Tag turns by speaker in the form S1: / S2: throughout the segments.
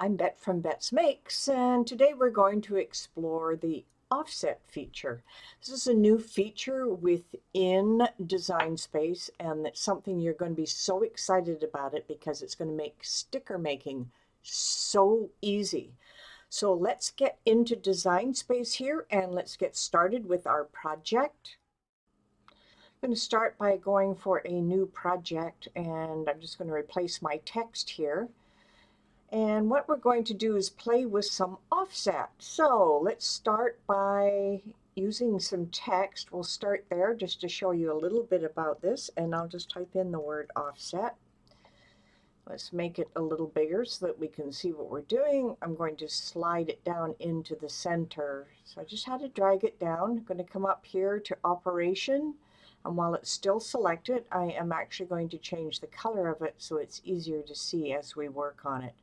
S1: I'm Bet from Bet's Makes, and today we're going to explore the offset feature. This is a new feature within Design Space, and it's something you're going to be so excited about it because it's going to make sticker making so easy. So let's get into Design Space here and let's get started with our project. I'm going to start by going for a new project, and I'm just going to replace my text here. And what we're going to do is play with some offset. So let's start by using some text. We'll start there just to show you a little bit about this, and I'll just type in the word offset. Let's make it a little bigger so that we can see what we're doing. I'm going to slide it down into the center. So I just had to drag it down. I'm going to come up here to Operation, and while it's still selected, I am actually going to change the color of it so it's easier to see as we work on it.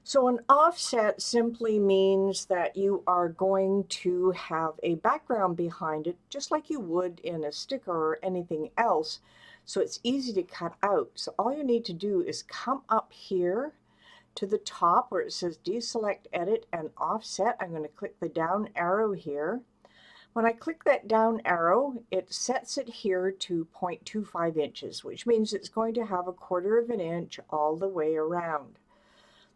S1: So an offset simply means that you are going to have a background behind it, just like you would in a sticker or anything else. So it's easy to cut out. So all you need to do is come up here to the top where it says Deselect, Edit, and Offset. I'm going to click the down arrow here. When I click that down arrow, it sets it here to 0.25 inches, which means it's going to have 1/4 of an inch all the way around.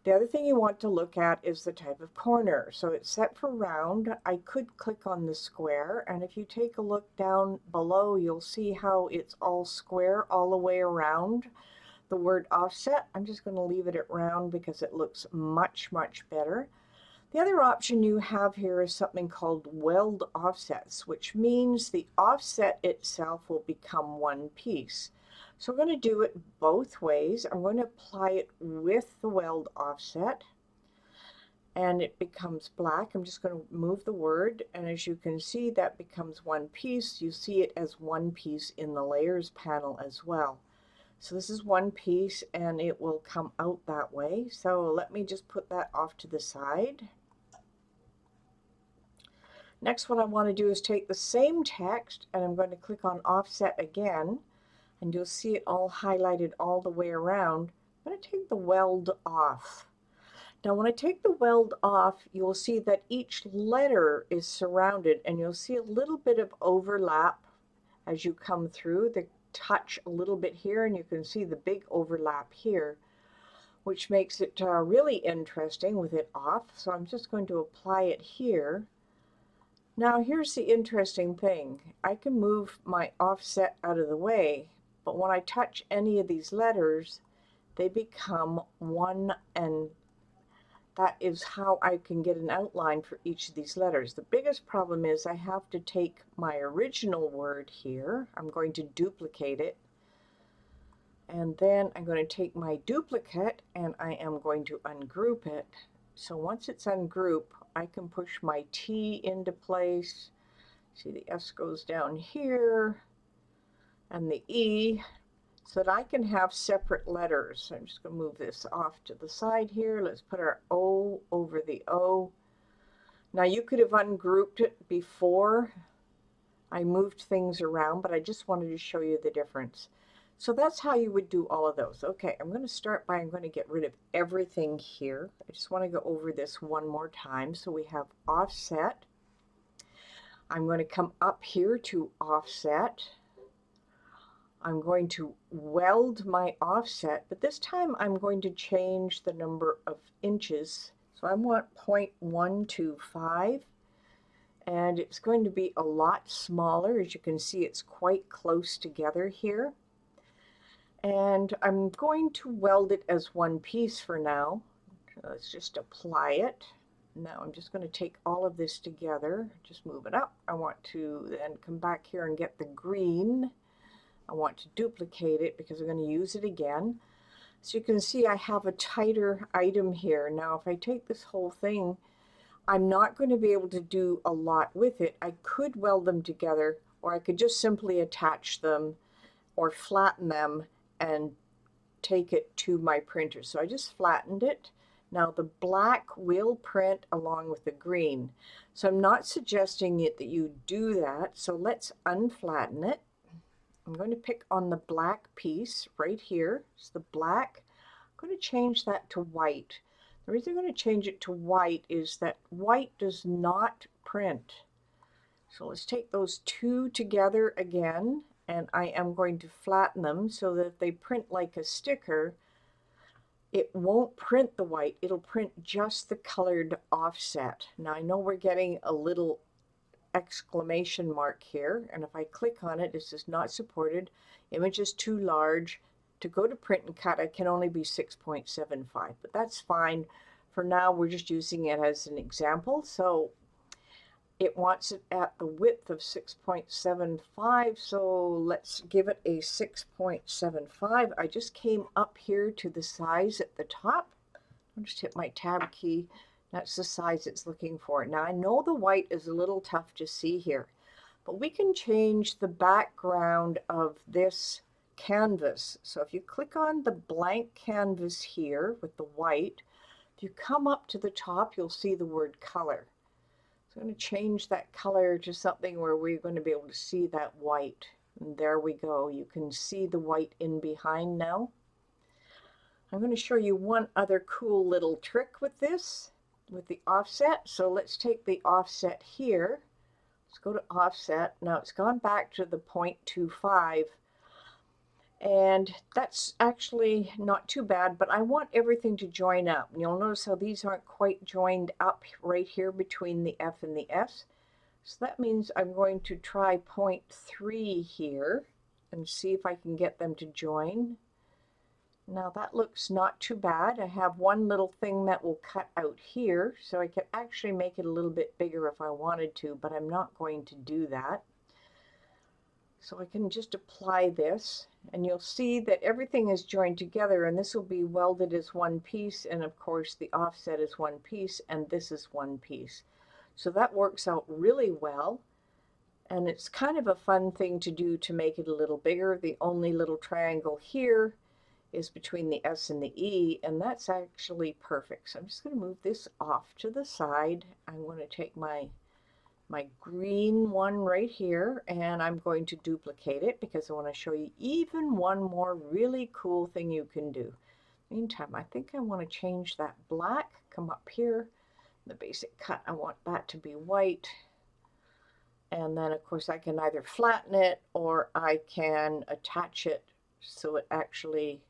S1: The other thing you want to look at is the type of corner. So it's set for round. I could click on the square, and if you take a look down below, you'll see how it's all square all the way around the word offset. I'm just going to leave it at round because it looks much, much better. The other option you have here is something called weld offsets, which means the offset itself will become one piece. So we're going to do it both ways. I'm going to apply it with the weld offset, and it becomes black. I'm just going to move the word, and as you can see, that becomes one piece. You see it as one piece in the layers panel as well. So this is one piece, and it will come out that way. So let me just put that off to the side. Next, what I want to do is take the same text, and I'm going to click on offset again. And you'll see it all highlighted all the way around. I'm going to take the weld off. Now when I take the weld off, you'll see that each letter is surrounded, and you'll see a little bit of overlap as you come through. The touch a little bit here, and you can see the big overlap here, which makes it really interesting with it off. So I'm just going to apply it here. Now here's the interesting thing. I can move my offset out of the way, but when I touch any of these letters, they become one, and that is how I can get an outline for each of these letters. The biggest problem is I have to take my original word here. I'm going to duplicate it, and then I'm going to take my duplicate and I am going to ungroup it. So once it's ungrouped, I can push my T into place. See, the S goes down here, and the E, so that I can have separate letters. I'm just going to move this off to the side here. Let's put our O over the O. Now you could have ungrouped it before I moved things around, but I just wanted to show you the difference. So that's how you would do all of those. Okay, I'm going to start by, I'm going to get rid of everything here. I just want to go over this one more time. So we have offset. I'm going to come up here to offset. I'm going to weld my offset, but this time I'm going to change the number of inches. So I want 0.125, and it's going to be a lot smaller. As you can see, it's quite close together here. And I'm going to weld it as one piece for now. Let's just apply it. Now I'm just going to take all of this together, just move it up. I want to then come back here and get the green. I want to duplicate it because I'm going to use it again. So you can see I have a tighter item here. Now if I take this whole thing, I'm not going to be able to do a lot with it. I could weld them together, or I could just simply attach them or flatten them and take it to my printer. So I just flattened it. Now the black will print along with the green. So I'm not suggesting that you do that. So let's unflatten it. I'm going to pick on the black piece right here. It's the black. I'm going to change that to white. The reason I'm going to change it to white is that white does not print. So let's take those two together again, and I am going to flatten them so that if they print like a sticker, it won't print the white, it'll print just the colored offset. Now I know we're getting a little exclamation mark here, and if I click on it, this is not supported, image is too large. To go to print and cut, it can only be 6.75, but that's fine. For now, we're just using it as an example. So it wants it at the width of 6.75, so let's give it a 6.75. I just came up here to the size at the top. I'll just hit my tab key. That's the size it's looking for. Now I know the white is a little tough to see here, but we can change the background of this canvas. So if you click on the blank canvas here with the white, if you come up to the top, you'll see the word color. So I'm going to change that color to something where we're going to be able to see that white. And there we go. You can see the white in behind now. I'm going to show you one other cool little trick with this, with the offset. So let's take the offset here. Let's go to offset. Now it's gone back to the 0.25. And that's actually not too bad, but I want everything to join up. And you'll notice how these aren't quite joined up right here between the F and the S. So that means I'm going to try 0.3 here and see if I can get them to join. Now that looks not too bad. I have one little thing that will cut out here, so I could actually make it a little bit bigger if I wanted to, but I'm not going to do that. So I can just apply this, and you'll see that everything is joined together, and this will be welded as one piece, and of course the offset is one piece, and this is one piece. So that works out really well, and it's kind of a fun thing to do to make it a little bigger. The only little triangle here is between the S and the E, and that's actually perfect. So I'm just going to move this off to the side. I'm going to take my green one right here, and I'm going to duplicate it because I want to show you even one more really cool thing you can do. Meantime, I think I want to change that black. Come up here, the basic cut, I want that to be white. And then of course I can either flatten it or I can attach it so it actually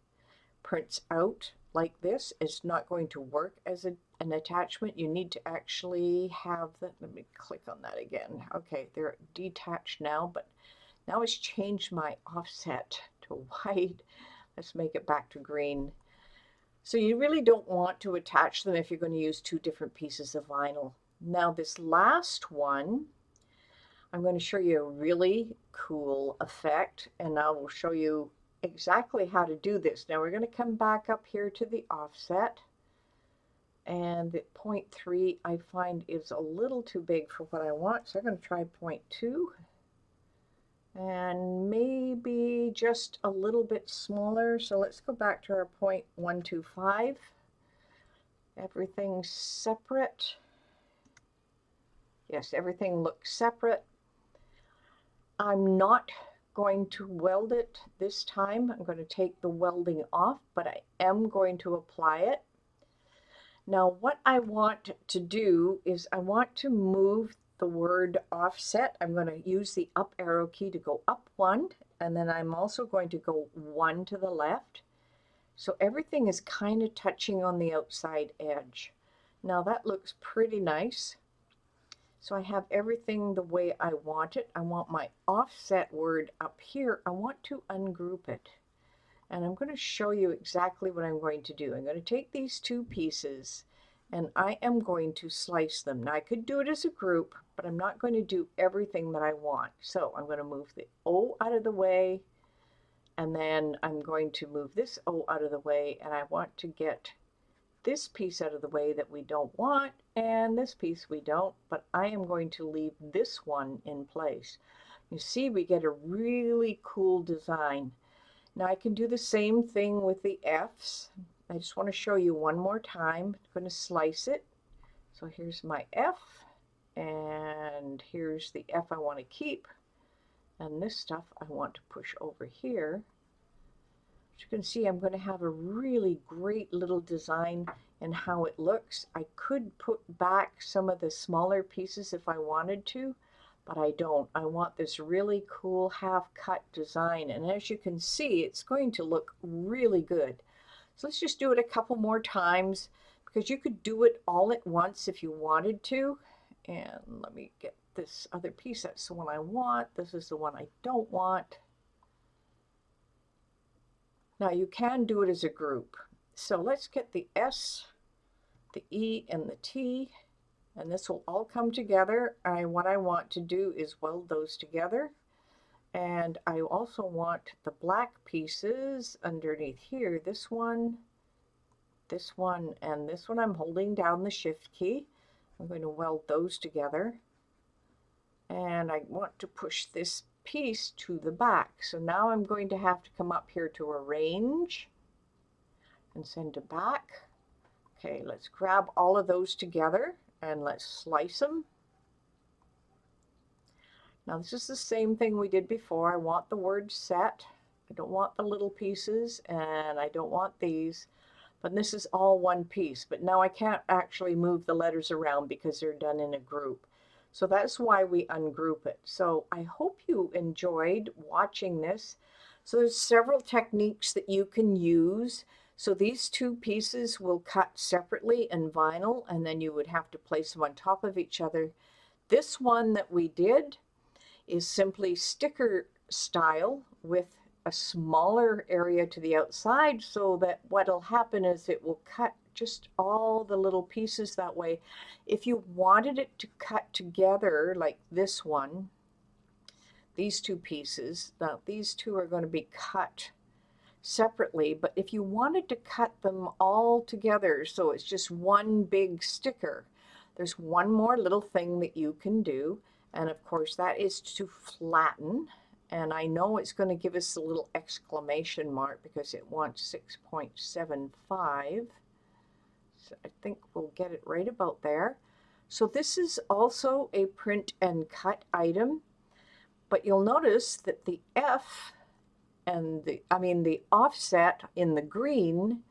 S1: prints out like this. It's not going to work as an attachment. You need to actually have the, let me click on that again. Okay, they're detached now, but now it's changed my offset to white. Let's make it back to green. So you really don't want to attach them if you're going to use two different pieces of vinyl. Now this last one, I'm going to show you a really cool effect, and I will show you exactly how to do this. Now we're going to come back up here to the offset, and the 0.3 I find is a little too big for what I want, so I'm going to try 0.2 and maybe just a little bit smaller. So let's go back to our 0.125. Everything's separate. Yes, everything looks separate. I'm not going to weld it this time. I'm going to take the welding off, but I am going to apply it. Now what I want to do is I want to move the word offset. I'm going to use the up arrow key to go up one, and then I'm also going to go one to the left. So everything is kind of touching on the outside edge. Now that looks pretty nice. So I have everything the way I want it. I want my offset word up here. I want to ungroup it. And I'm going to show you exactly what I'm going to do. I'm going to take these two pieces and I am going to slice them. Now I could do it as a group, but I'm not going to do everything that I want. So I'm going to move the O out of the way, and then I'm going to move this O out of the way, and I want to get this piece out of the way that we don't want, and this piece we don't, but I am going to leave this one in place. You see, we get a really cool design. Now I can do the same thing with the F's. I just want to show you one more time. I'm going to slice it. So here's my F, and here's the F I want to keep, and this stuff I want to push over here. As you can see, I'm going to have a really great little design, and how it looks. I could put back some of the smaller pieces if I wanted to, but I don't. I want this really cool half-cut design, and as you can see, it's going to look really good. So let's just do it a couple more times, because you could do it all at once if you wanted to. And let me get this other piece. That's the one I want. This is the one I don't want. Now you can do it as a group. So let's get the S, the E, and the T, and this will all come together. What I want to do is weld those together. And I also want the black pieces underneath here, this one, and this one. I'm holding down the shift key. I'm going to weld those together. And I want to push this piece to the back. So now I'm going to have to come up here to arrange and send it back. Okay, let's grab all of those together and let's slice them. Now this is the same thing we did before. I want the word set. I don't want the little pieces, and I don't want these. But this is all one piece. But now I can't actually move the letters around because they're done in a group. So that's why we ungroup it. So I hope you enjoyed watching this. So there's several techniques that you can use. So these two pieces will cut separately in vinyl, and then you would have to place them on top of each other. This one that we did is simply sticker style with a smaller area to the outside, so that what'll happen is it will cut just all the little pieces that way. If you wanted it to cut together like this one, these two pieces, now these two are going to be cut separately, but if you wanted to cut them all together so it's just one big sticker, there's one more little thing that you can do, and of course that is to flatten. And I know it's going to give us a little exclamation mark because it wants 6.75. So I think we'll get it right about there. So this is also a print and cut item, but you'll notice that the F and the offset in the green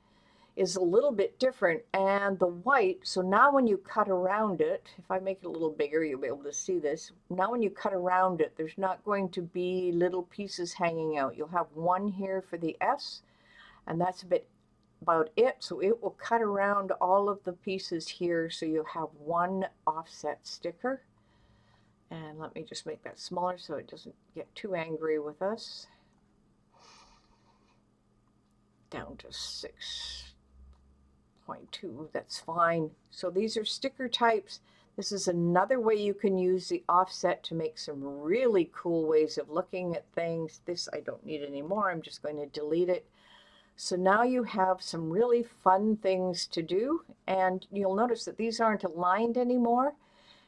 S1: is a little bit different, and the white, so now when you cut around it, if I make it a little bigger, you'll be able to see this. Now when you cut around it, there's not going to be little pieces hanging out. You'll have one here for the S, and that's about it. So it will cut around all of the pieces here, so you'll have one offset sticker. And let me just make that smaller so it doesn't get too angry with us. Down to 6.2, that's fine. So these are sticker types. This is another way you can use the offset to make some really cool ways of looking at things. This I don't need anymore. I'm just going to delete it. So now you have some really fun things to do, and you'll notice that these aren't aligned anymore.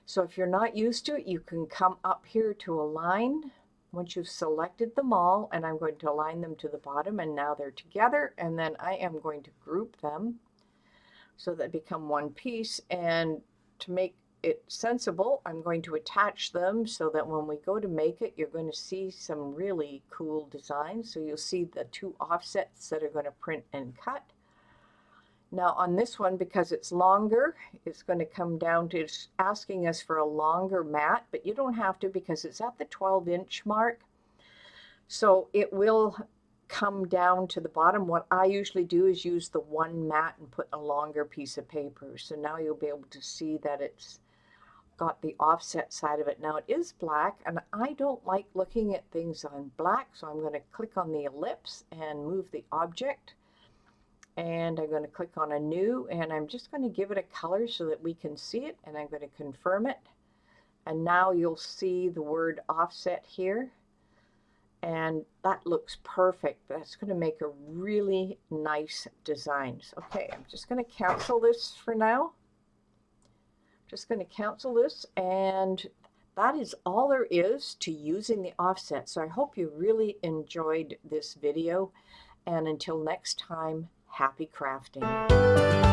S1: So if you're not used to it, you can come up here to align. Once you've selected them all, and I'm going to align them to the bottom, and now they're together, and then I am going to group them so they become one piece. And to make it sensible, I'm going to attach them so that when we go to make it, you're going to see some really cool designs. So you'll see the two offsets that are going to print and cut. Now on this one, because it's longer, it's going to come down to asking us for a longer mat, but you don't have to because it's at the 12-inch mark. So it will come down to the bottom. What I usually do is use the one mat and put a longer piece of paper. So now you'll be able to see that it's got the offset side of it. Now it is black, and I don't like looking at things on black, so I'm going to click on the ellipse and move the object. And I'm going to click on a new, and I'm just going to give it a color so that we can see it, and I'm going to confirm it. And now you'll see the word offset here, and that looks perfect. That's going to make a really nice design. Okay, I'm just going to cancel this for now. Just going to cancel this, and that is all there is to using the offset. So I hope you really enjoyed this video, and until next time, happy crafting.